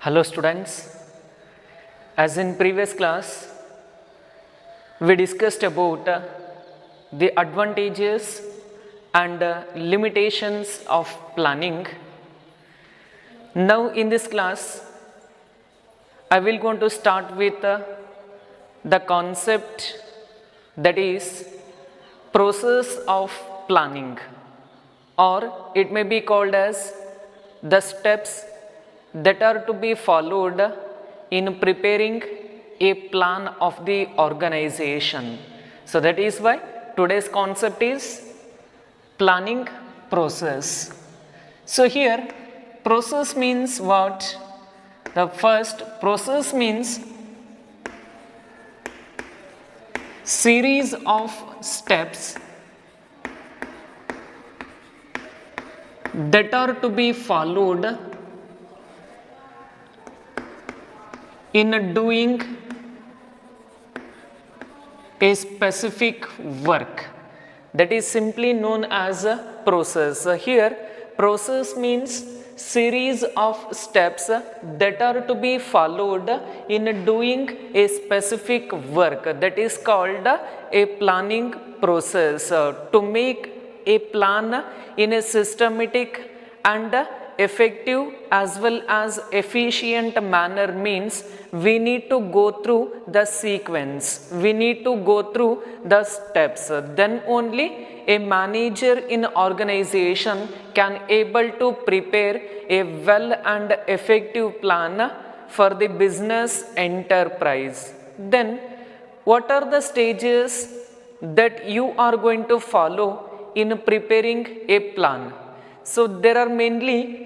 Hello students, as in previous class we discussed about the advantages and limitations of planning. Now in this class I will going to start with the concept, that is process of planning, or it may be called as the steps that are to be followed in preparing a plan of the organization. So that is why today's concept is planning process. So here process means what? The first, process means series of steps that are to be followed in doing a specific work. That is simply known as a process. Here process means series of steps that are to be followed in doing a specific work. That is called a planning process. To make a plan in a systematic and effective as well as efficient manner means we need to go through the sequence, we need to go through the steps. Then only a manager in organization can able to prepare a well and effective plan for the business enterprise. Then what are the stages that you are going to follow in preparing a plan? So there are mainly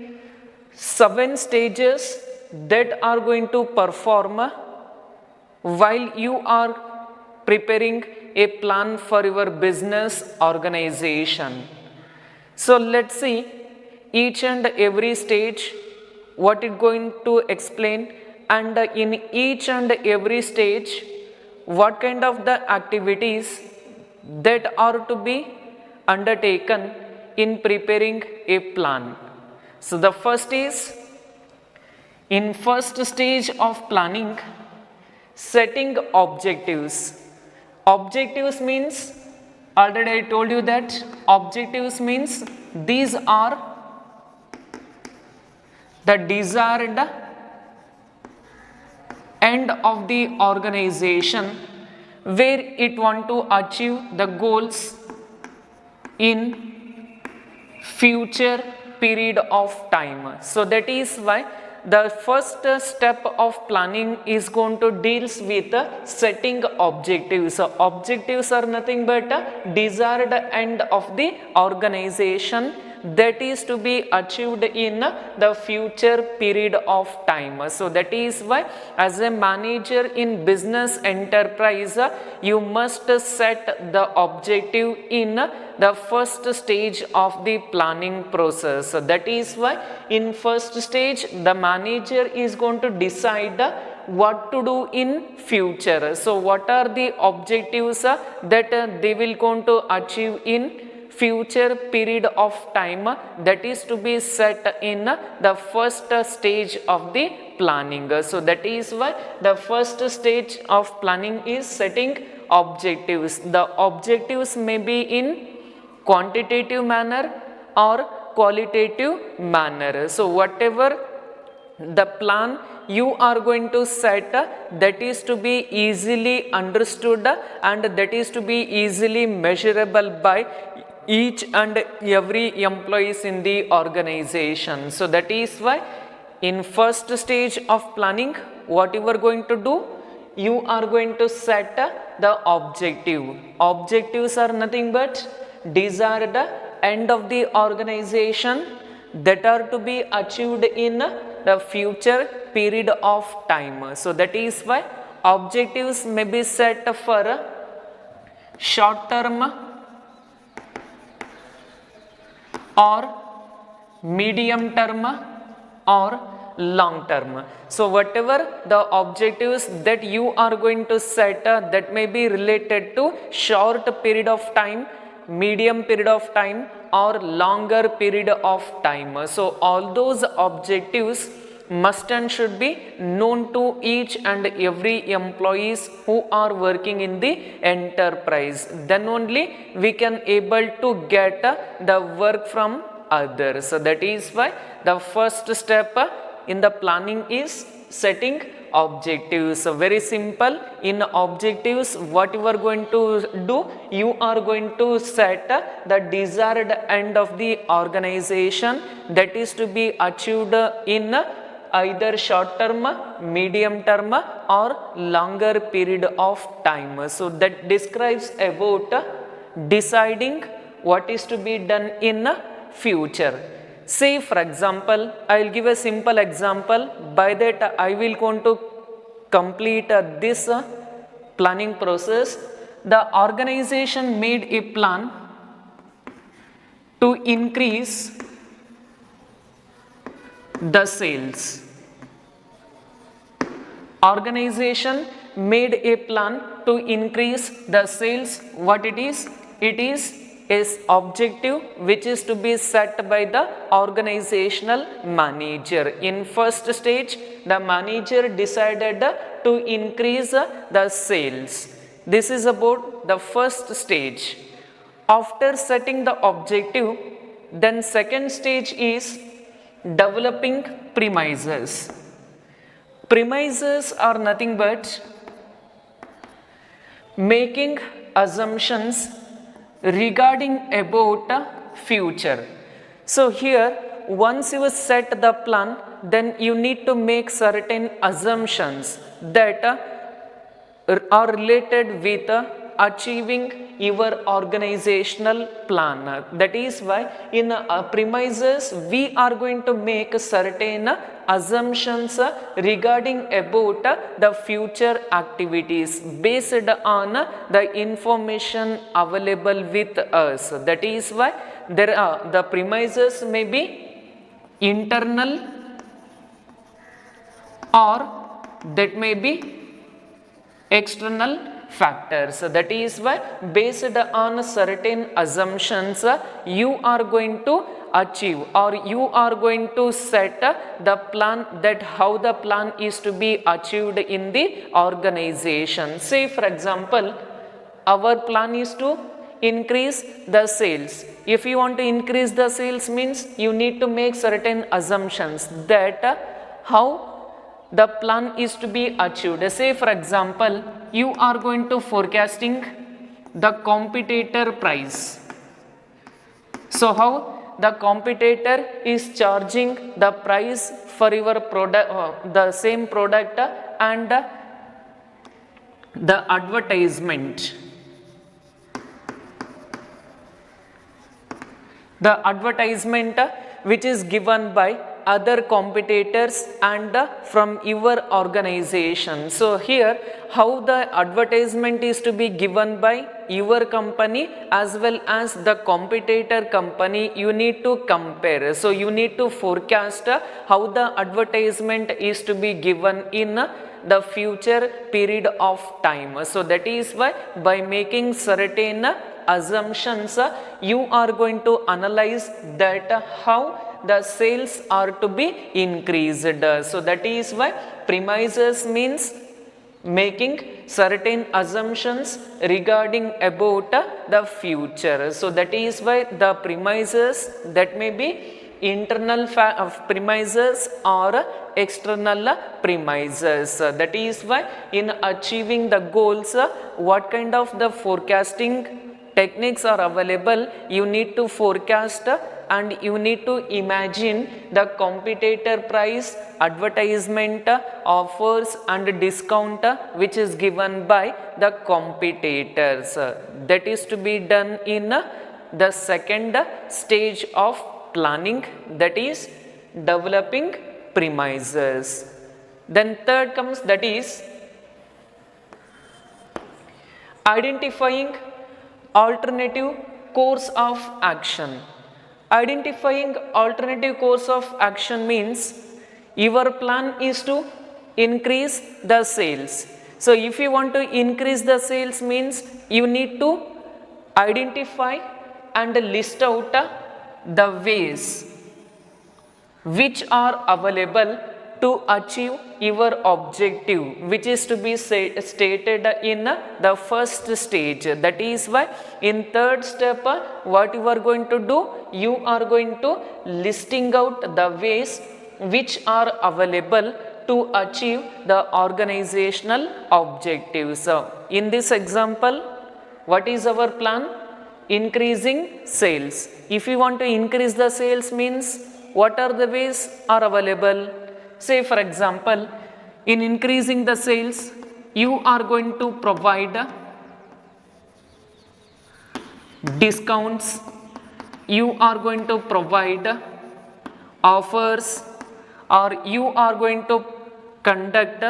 7 stages that are going to perform while you are preparing a plan for your business organization. So let's see each and every stage, what it going to explain, and in each and every stage what kind of the activities that are to be undertaken in preparing a plan. So the first is, in first stage of planning, setting objectives. Objectives means, already I told you that objectives means these are the desired end of the organization where it want to achieve the goals in future period of time. So that is why the first step of planning is going to deals with setting objectives. So objectives are nothing but a desired end of the organization that is to be achieved in the future period of time. So that is why as a manager in business enterprise you must set the objective in the first stage of the planning process. So that is why in first stage the manager is going to decide what to do in future. So what are the objectives that they will going to achieve in future period of time, that is to be set in the first stage of the planning. So that is why the first stage of planning is setting objectives. The objectives may be in quantitative manner or qualitative manner. So whatever the plan you are going to set, that is to be easily understood and that is to be easily measurable by each and every employees in the organization. So that is why in first stage of planning what you are going to do, you are going to set the objective. Objectives are nothing but desired end of the organization that are to be achieved in the future period of time. So that is why objectives may be set for short term or medium term or long term. So whatever the objectives that you are going to set that may be related to short period of time, medium period of time or longer period of time. So all those objectives must and should be known to each and every employees who are working in the enterprise. Then only we can able to get the work from others. So that is why the first step in the planning is setting objectives. So very simple. In objectives, what you are going to do, you are going to set the desired end of the organization that is to be achieved in either short term, medium term or longer period of time. So that describes about deciding what is to be done in future. Say for example, I will give a simple example. By that I will going to complete this planning process. The organization made a plan to increase the sales. Organization made a plan to increase the sales. What it is? It is objective which is to be set by the organizational manager. In first stage, the manager decided to increase the sales. This is about the first stage. After setting the objective, then second stage is developing premises. Premises are nothing but making assumptions regarding about future. So here, once you set the plan, then you need to make certain assumptions that are related with achieving your organizational plan. That is why in premises we are going to make certain assumptions regarding about the future activities based on the information available with us. That is why there are the premises may be internal or that may be external factors. That is why based on certain assumptions you are going to achieve or you are going to set the plan, that how the plan is to be achieved in the organization. Say for example, our plan is to increase the sales. If you want to increase the sales means you need to make certain assumptions that how the plan is to be achieved. Say for example, you are going to forecasting the competitor price. So how the competitor is charging the price for your product, the same product, and the advertisement. The advertisement which is given by other competitors and from your organization. So here how the advertisement is to be given by your company as well as the competitor company, you need to compare. So you need to forecast how the advertisement is to be given in the future period of time. So that is why by making certain assumptions you are going to analyze that how the sales are to be increased. So that is why premises means making certain assumptions regarding about the future. So that is why the premises that may be internal premises or external premises. That is why in achieving the goals, what kind of the forecasting techniques are available, you need to forecast and you need to imagine the competitor price, advertisement, offers and discount which is given by the competitors. That is to be done in the second stage of planning, that is developing premises. Then third comes, that is identifying alternative course of action. Identifying alternative course of action means your plan is to increase the sales. So if you want to increase the sales means you need to identify and list out the ways which are available to achieve your objective, which is to be stated in the first stage. That is why in third step, what you are going to do, you are going to listing out the ways which are available to achieve the organizational objectives. In this example, what is our plan? Increasing sales. If you want to increase the sales means, what are the ways are available? Say for example, in increasing the sales, you are going to provide discounts, you are going to provide offers, or you are going to conduct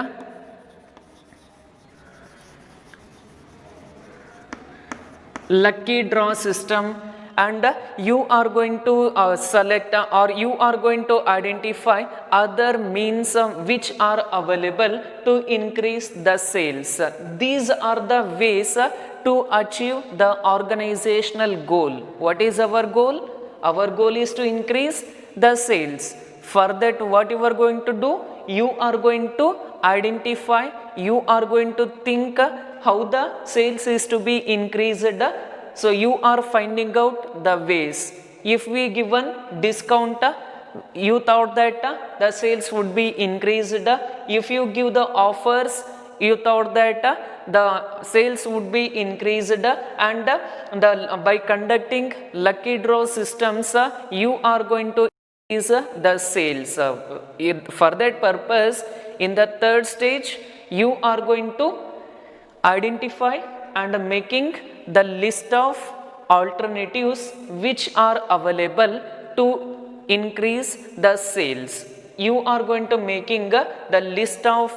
lucky draw system, and you are going to select or you are going to identify other means which are available to increase the sales. These are the ways to achieve the organizational goal. What is our goal? Our goal is to increase the sales. For that, what you are going to do? You are going to identify, you are going to think how the sales is to be increased. So you are finding out the ways. If we given discount, you thought that the sales would be increased. If you give the offers, you thought that the sales would be increased, and by conducting lucky draw systems, you are going to increase the sales. For that purpose, in the third stage, you are going to identify and making the list of alternatives which are available to increase the sales. You are going to making the list of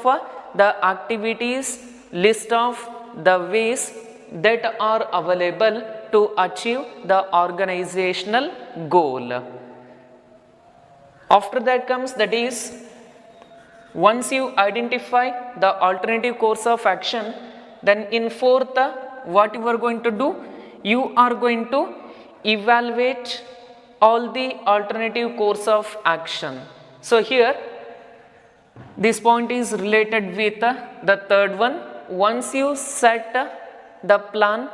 the activities, list of the ways that are available to achieve the organizational goal. After that comes, that is, once you identify the alternative course of action, then in fourth, what you are going to do? You are going to evaluate all the alternative course of action. So here, this point is related with the third one. Once you set the plan,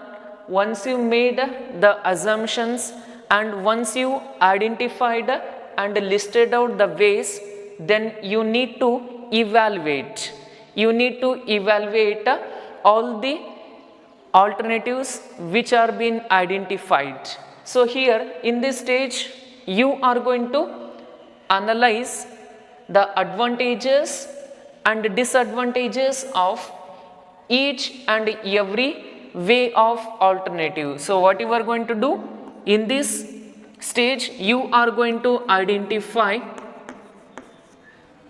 once you made the assumptions, and once you identified and listed out the ways, then you need to evaluate. You need to evaluate all the alternatives which are being identified. So here in this stage, you are going to analyze the advantages and disadvantages of each and every way of alternative. So what you are going to do in this stage, you are going to identify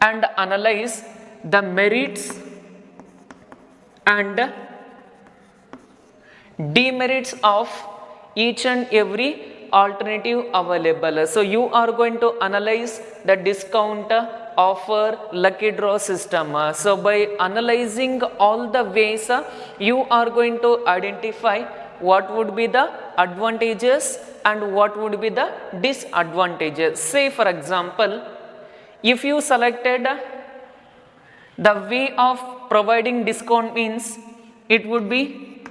and analyze the merits and demerits of each and every alternative available. So you are going to analyze the discount, offer, lucky draw system. So by analyzing all the ways, you are going to identify what would be the advantages and what would be the disadvantages. Say for example, if you selected the way of providing discount means, it would be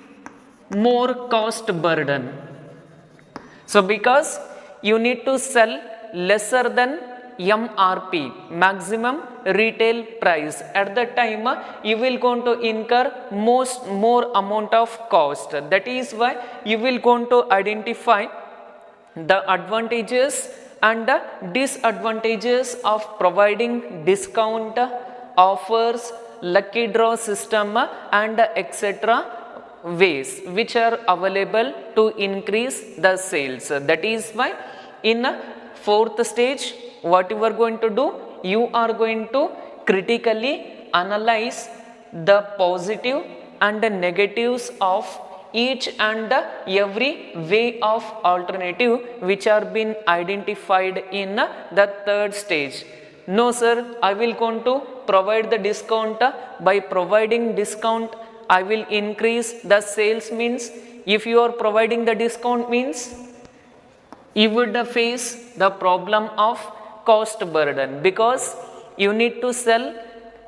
more cost burden. So because you need to sell lesser than MRP, maximum retail price, at that time you will going to incur more amount of cost. That is why you will going to identify the advantages and the disadvantages of providing discount, offers, lucky draw system, and etc. ways which are available to increase the sales. That is why in fourth stage, what you are going to do? You are going to critically analyze the positive and the negatives of each and every way of alternative which are been identified in the third stage. No sir, I will going to provide the discount. By providing discount, I will increase the sales means, if you are providing the discount means, you would face the problem of cost burden, because you need to sell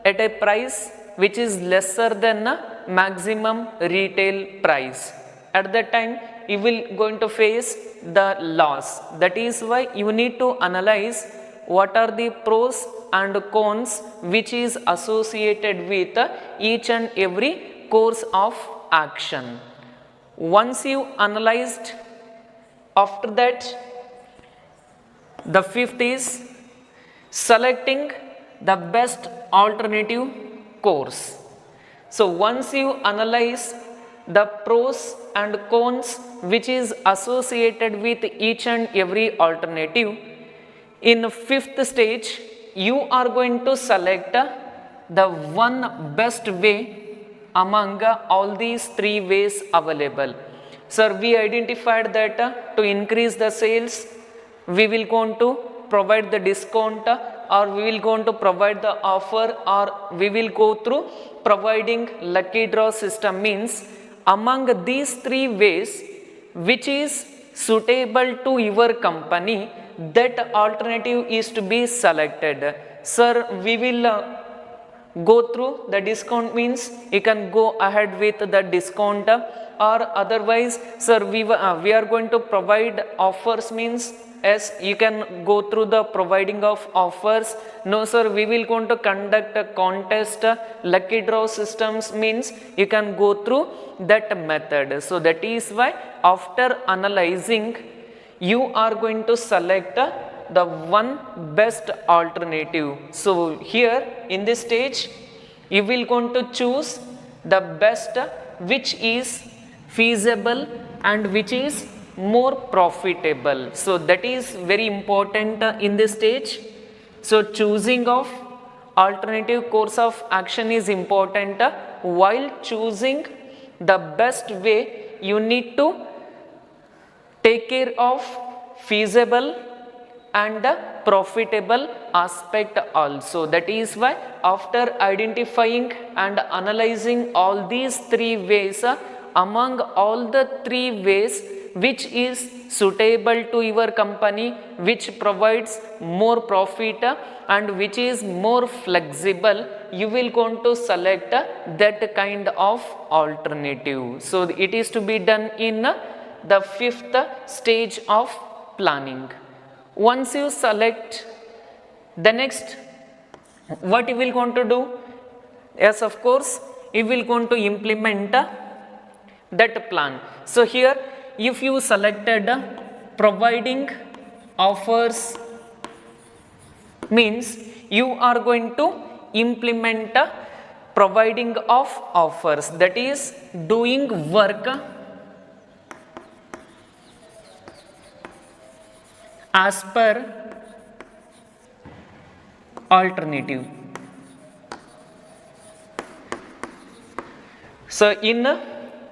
at a price which is lesser than the maximum retail price. At that time you will going to face the loss. That is why you need to analyze what are the pros and cons which is associated with each and every course of action. Once you analyzed, after that the fifth is selecting the best alternative course. So once you analyze the pros and cons which is associated with each and every alternative, in fifth stage you are going to select the one best way among all these three ways available. Sir, we identified that to increase the sales we will going to provide the discount, or we will going to provide the offer, or we will go through providing lucky draw system. Means among these three ways which is suitable to your company, that alternative is to be selected. Sir, we will go through the discount, means you can go ahead with the discount, or otherwise sir we are going to provide offers, means yes you can go through the providing of offers. No sir, we will going to conduct a contest, lucky draw systems, means you can go through that method. So that is why after analyzing you are going to select the one best alternative. So here in this stage you will going to choose the best which is feasible and which is more profitable. So that is very important in this stage. So choosing of alternative course of action is important. While choosing the best way you need to take care of feasible and profitable aspect also. That is why after identifying and analyzing all these three ways, among all the three ways which is suitable to your company, which provides more profit and which is more flexible, you will going to select that kind of alternative. So it is to be done in the fifth stage of planning. Once you select, the next what you will going to do? Yes, of course you will going to implement that plan. So here if you selected providing offers, means you are going to implement providing of offers, that is doing work as per alternative. So in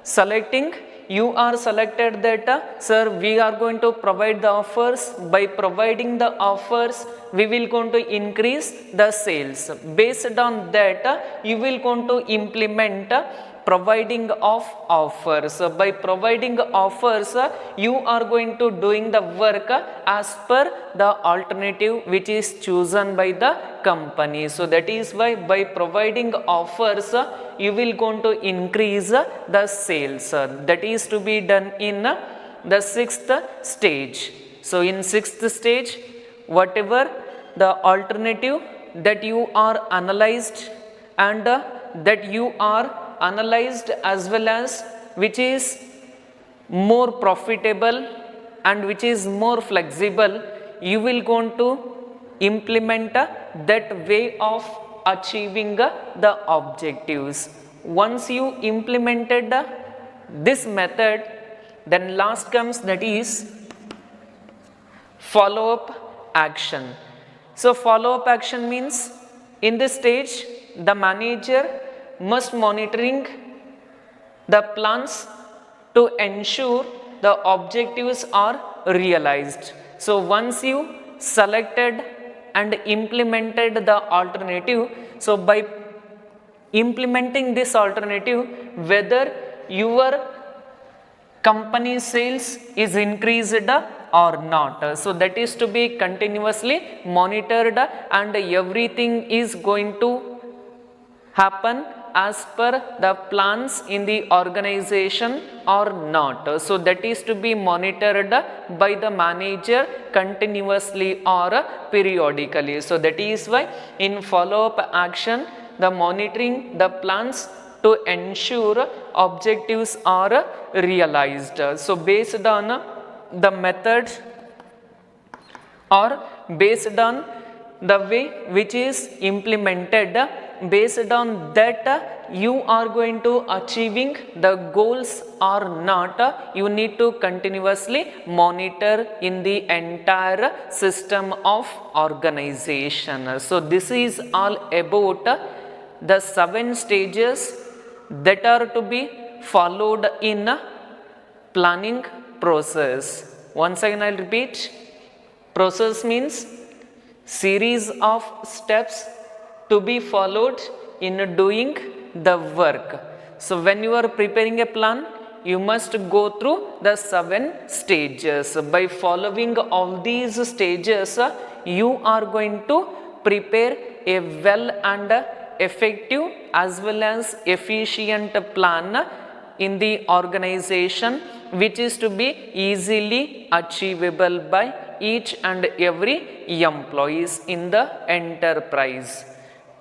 selecting you are selected that sir we are going to provide the offers. By providing the offers we will going to increase the sales. Based on that you will going to implement providing of offers. So by providing offers you are going to doing the work as per the alternative which is chosen by the company. So that is why by providing offers you will going to increase the sales. That is to be done in the sixth stage. So in sixth stage, whatever the alternative that you are analyzed and that you are analyzed as well as which is more profitable and which is more flexible, you will going to implement that way of achieving the objectives. Once you implemented this method, then last comes that is follow up action. So follow up action means in this stage the manager must monitoring the plans to ensure the objectives are realized. So once you selected and implemented the alternative, so by implementing this alternative, whether your company sales is increased or not. So that is to be continuously monitored and everything is going to happen as per the plans in the organization or not. So that is to be monitored by the manager continuously or periodically. So that is why in follow-up action, the monitoring the plans to ensure objectives are realized. So based on the method or based on the way which is implemented, based on that you are going to achieving the goals or not, you need to continuously monitor in the entire system of organization. So this is all about the 7 stages that are to be followed in planning process. Once again I'll repeat, process means series of steps to be followed in doing the work. So when you are preparing a plan, you must go through the 7 stages. By following all these stages, you are going to prepare a well and effective as well as efficient plan in the organization, which is to be easily achievable by each and every employees in the enterprise.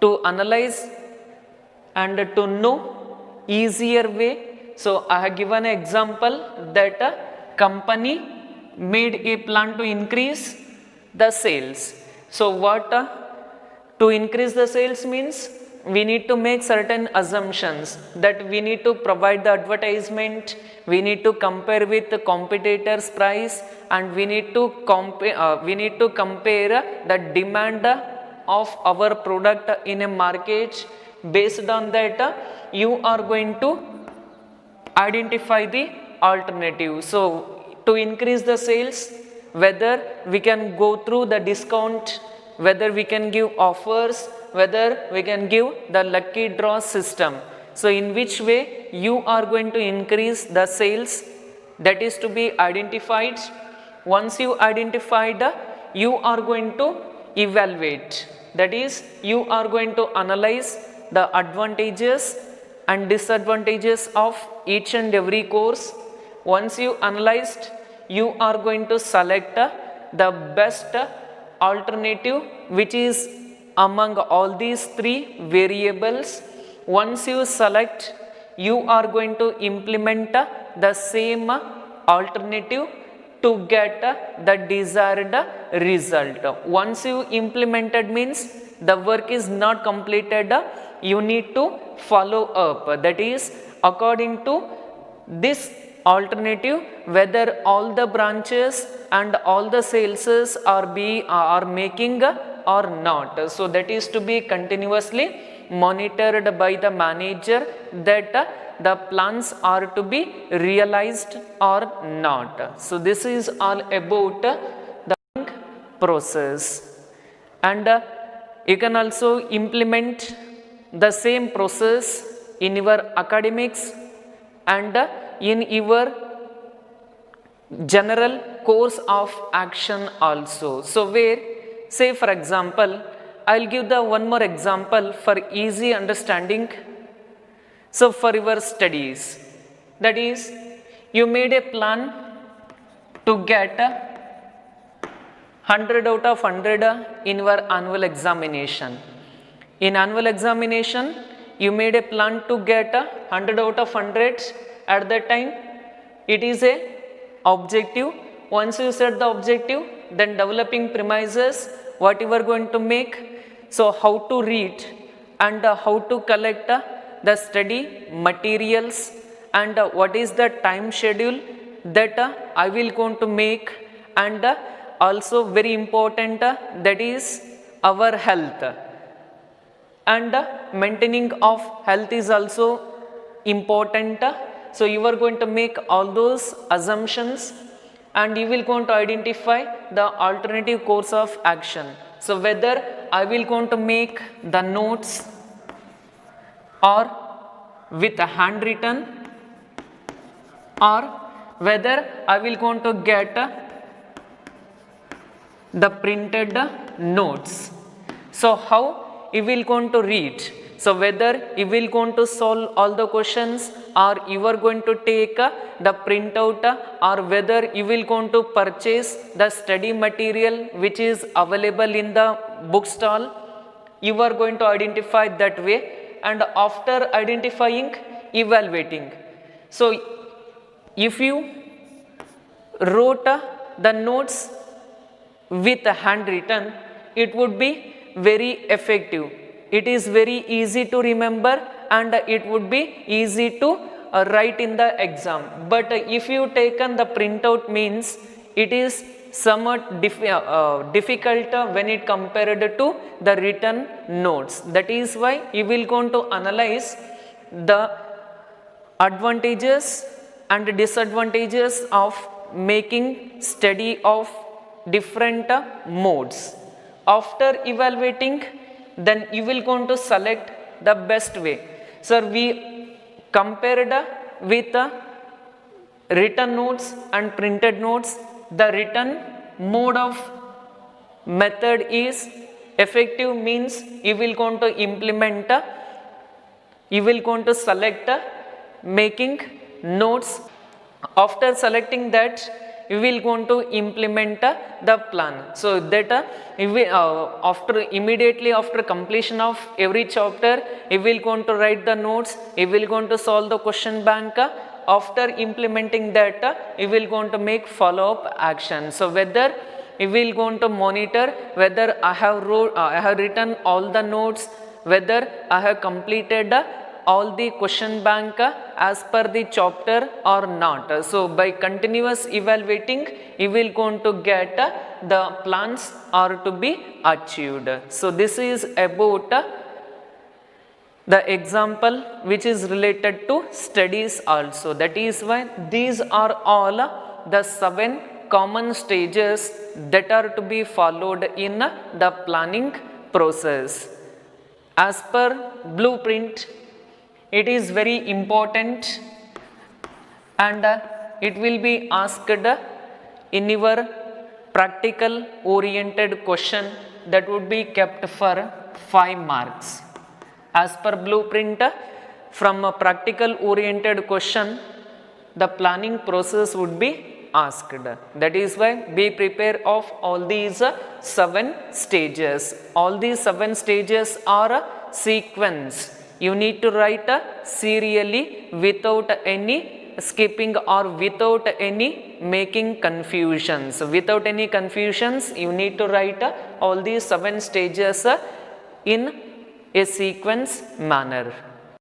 To analyze and to know easier way, so I have given an example that a company made a plan to increase the sales. So what to increase the sales means, we need to make certain assumptions that we need to provide the advertisement, we need to compare with the competitors price, and we need to compare the demand of our product in a market. Based on that, you are going to identify the alternative. So to increase the sales, whether we can go through the discount, whether we can give offers, whether we can give the lucky draw system. So in which way you are going to increase the sales, that is to be identified. Once you identified, you are going to evaluate, that is you are going to analyze the advantages and disadvantages of each and every course. Once you analyzed, you are going to select the best alternative which is among all these 3 variables. Once you select, you are going to implement the same alternative to get the desired result. Once you implemented means the work is not completed, you need to follow up, that is according to this alternative whether all the branches and all the sales are making or not. So that is to be continuously monitored by the manager that the plans are to be realized or not. So this is all about the process, and you can also implement the same process in your academics and in your general course of action also. So where, say for example, I will give the one more example for easy understanding. So for your studies, that is you made a plan to get 100 out of 100 in your annual examination. In annual examination, you made a plan to get 100 out of 100. At that time, it is a objective. Once you set the objective, then developing premises, what you are going to make. So how to read and how to collect the study materials, and what is the time schedule that I will going to make, and also very important, that is our health, and maintaining of health is also important. So you are going to make all those assumptions and you will going to identify the alternative course of action. So whether I will going to make the notes or with a handwritten, or whether I will going to get the printed notes. So how you will going to read? So whether you will going to solve all the questions, or you are going to take the printout, or whether you will going to purchase the study material which is available in the bookstall, you are going to identify that way, and after identifying, evaluating. So if you wrote the notes with handwritten, it would be very effective. It is very easy to remember, and it would be easy to write in the exam. But if you taken the printout, means it is somewhat difficult when it compared to the written notes. That is why you will going to analyze the advantages and disadvantages of making study of different modes. After evaluating, then you will going to select the best way. So we compared with written notes and printed notes. The written mode of method is effective, means you will going to implement, you will going to select making notes. After selecting that, you will going to implement the plan. So that you will, immediately after completion of every chapter, you will going to write the notes, you will going to solve the question bank. After implementing that, you will going to make follow-up action. So whether you will going to monitor whether I have written all the notes, whether I have completed all the question bank as per the chapter or not. So by continuous evaluating, you will going to get the plans are to be achieved. So this is about the example which is related to studies also. That is why these are all the 7 common stages that are to be followed in the planning process. As per blueprint, it is very important, and it will be asked in your practical oriented question that would be kept for 5 marks. As per blueprint, from a practical oriented question, the planning process would be asked. That is why be prepared of all these 7 stages. All these 7 stages are a sequence. You need to write serially without any skipping or without any making confusions. Without any confusions, you need to write all these 7 stages in a sequence manner.